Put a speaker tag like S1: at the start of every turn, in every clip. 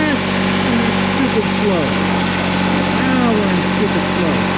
S1: fast and stupid slow. Now we're in stupid slow.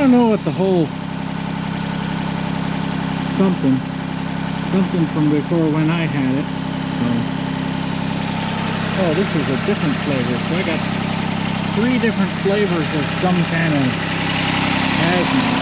S1: don't know what the whole something from before when I had it. Oh, this is a different flavor. So I got 3 different flavors of some kind of hazmat.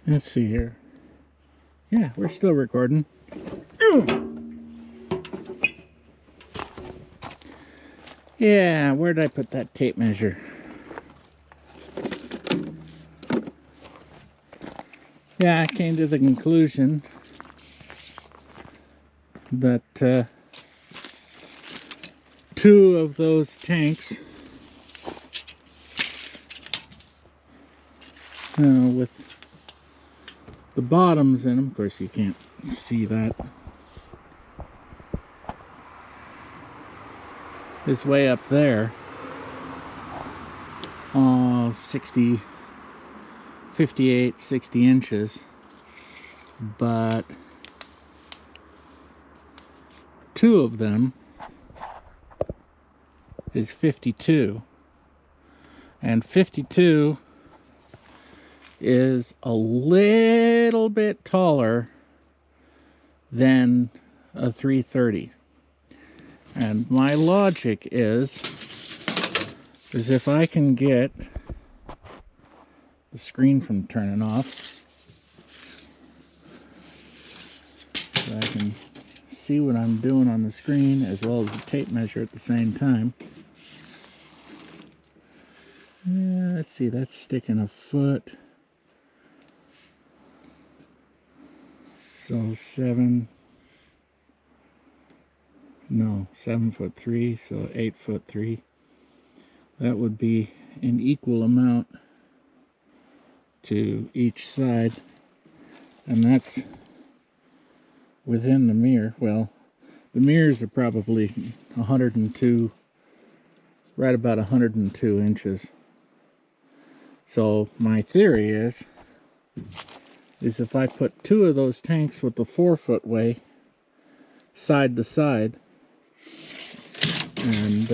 S1: Let's see here. Yeah, we're still recording. Yeah, where did I put that tape measure? Yeah, I came to the conclusion that 2 of those tanks with the bottoms in them, of course you can't see that, is way up there, 60, 58, 60 inches, but 2 of them is 52, and 52 is a little bit taller than a 330. And my logic is if I can get the screen from turning off, so I can see what I'm doing on the screen as well as the tape measure at the same time. Yeah, let's see, that's sticking a foot. So 7 foot 3, so 8 foot 3. That would be an equal amount to each side, and that's within the mirror. Well, The mirrors are probably 102, right about 102 inches. So my theory is if I put 2 of those tanks with the 4-foot way side to side, and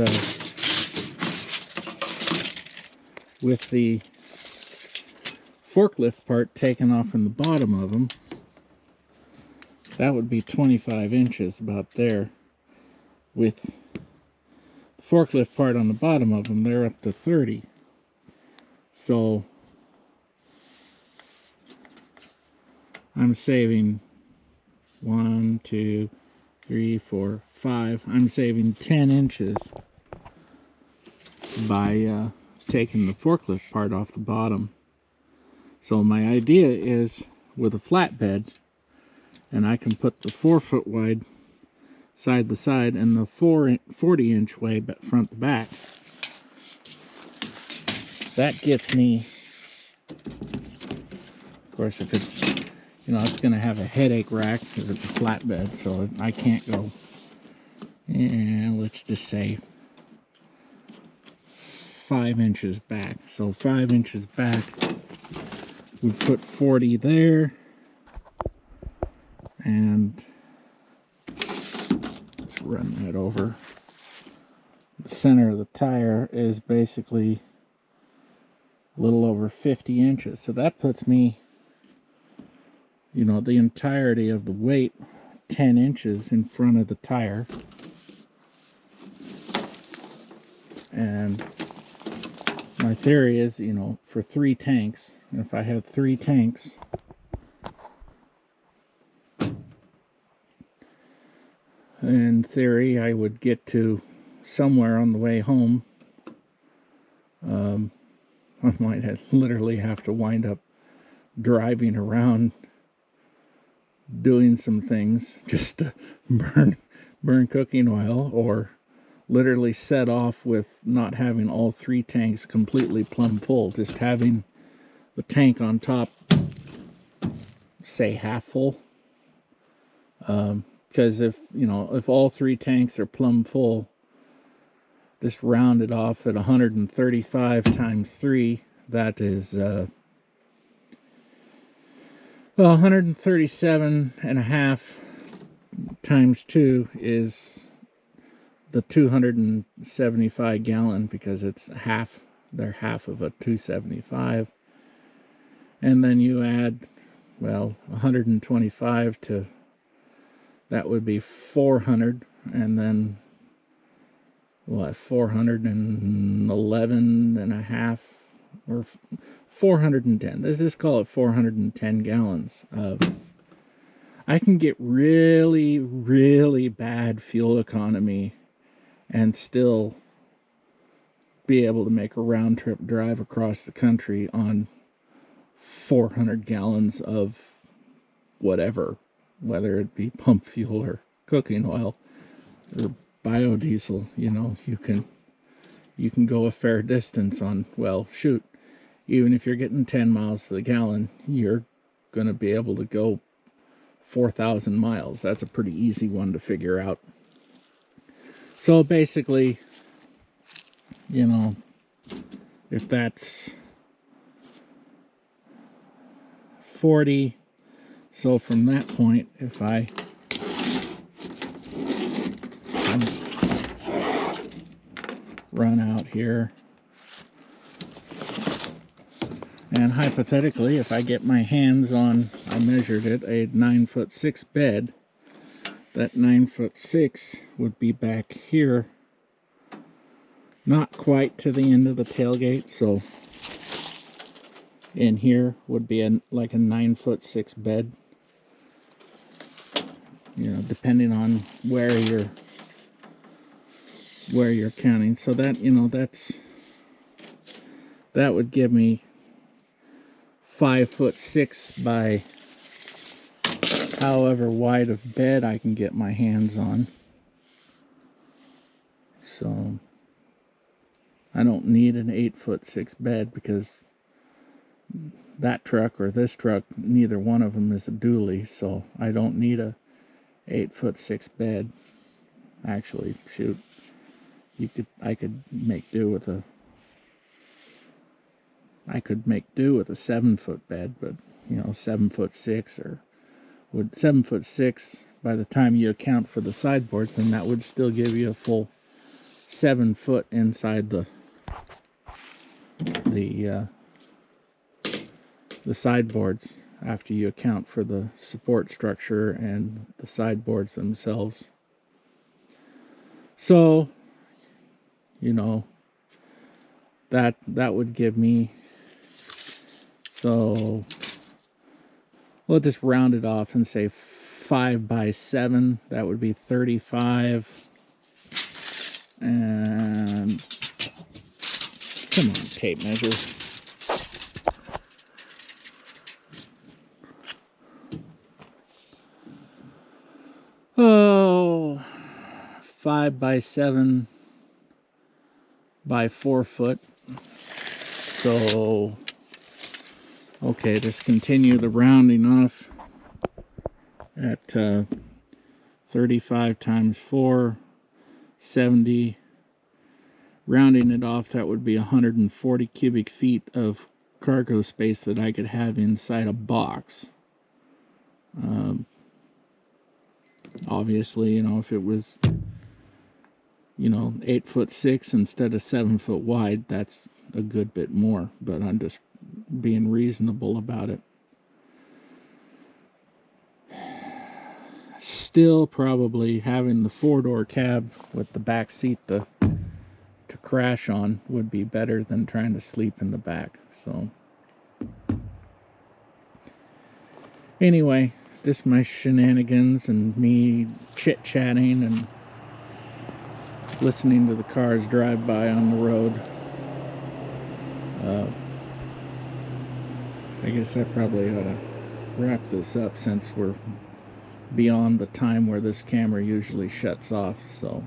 S1: with the forklift part taken off from the bottom of them, that would be 25 inches, about there. With the forklift part on the bottom of them, they're up to 30. So I'm saving 1, 2, 3, 4, 5. I'm saving 10 inches by taking the forklift part off the bottom. So my idea is with a flatbed, and I can put the 4-foot wide side to side and the 40-inch way front to back. That gets me, of course, if it's, you know, it's going to have a headache rack if it's a flatbed, so I can't go, let's just say 5 inches back. So 5 inches back, we put 40 there, and let's run that over. The center of the tire is basically a little over 50 inches. So that puts me, you know, the entirety of the weight 10 inches in front of the tire. And my theory is, you know, for 3 tanks, if I have 3 tanks, in theory I would get to somewhere on the way home. I might literally have to wind up driving around doing some things just to burn cooking oil, or literally set off with not having all 3 tanks completely plumb full, just having the tank on top, say half full. Because if, you know, if all 3 tanks are plumb full, just round it off at 135 times 3, that is well, 137.5 times 2 is the 275 gallon, because it's half, they're half of a 275. And then you add, well, 125 to, that would be 400, and then what, 411 and a half, or 410. Let's just call it 410 gallons. I can get really, really bad fuel economy and still be able to make a round trip drive across the country on 400 gallons of whatever, whether it be pump fuel or cooking oil or biodiesel. You know, you can go a fair distance on, well, shoot, even if you're getting 10 miles to the gallon, you're going to be able to go 4,000 miles. That's a pretty easy one to figure out. So basically, you know, if that's 40, so from that point, if I run out here, and hypothetically, if I get my hands on, I measured it, a 9'6" bed, that 9'6" would be back here, not quite to the end of the tailgate, so in here would be like a 9'6" bed, you know, depending on where you're counting. So that, you know, that would give me 5'6" by however wide of bed I can get my hands on. So I don't need an 8'6" bed, because that truck or this truck, neither one of them is a dually, so I don't need a 8'6" bed. Actually, shoot, I could make do with a 7-foot bed, but 7'6" or would 7'6" by the time you account for the sideboards, and that would still give you a full 7 foot inside the sideboards after you account for the support structure and the sideboards themselves. So, that would give me, so we'll just round it off and say 5 by 7. That would be 35. And come on, tape measure. Oh, 5 by 7 by 4 foot. So, okay, just continue the rounding off at 35 times 4, 70. Rounding it off, that would be 140 cubic feet of cargo space that I could have inside a box. Obviously, if it was, 8'6" instead of 7 foot wide, that's a good bit more, but I'm just being reasonable about it. Still, probably having the 4-door cab with the back seat to crash on would be better than trying to sleep in the back. So anyway, just my shenanigans and me chit-chatting and listening to the cars drive by on the road. I guess I probably ought to wrap this up since we're beyond the time where this camera usually shuts off. So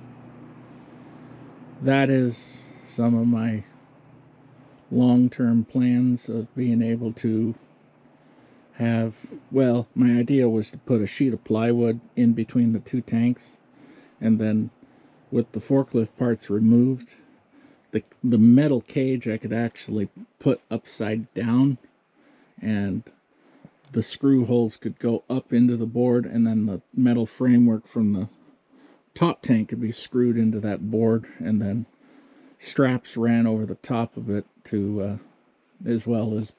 S1: that is some of my long-term plans of being able to have, well, my idea was to put a sheet of plywood in between the two tanks, and then with the forklift parts removed, the metal cage I could actually put upside down, and the screw holes could go up into the board, and then the metal framework from the top tank could be screwed into that board, and then straps ran over the top of it to, as well as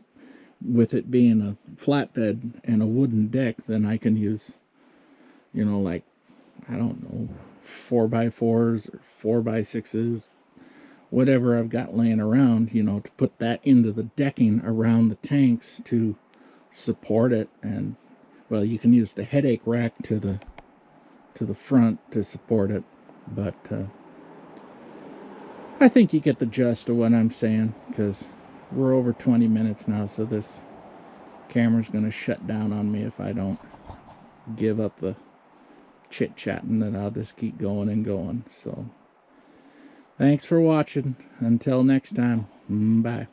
S1: with it being a flatbed and a wooden deck, then I can use, like, I don't know, 4x4s or 4x6s, whatever I've got laying around, to put that into the decking around the tanks to support it. And, well, you can use the headache rack to the front to support it, but I think you get the gist of what I'm saying, because we're over 20 minutes now, so this camera's going to shut down on me if I don't give up the chit-chatting, that I'll just keep going and going. So thanks for watching. Until next time, bye.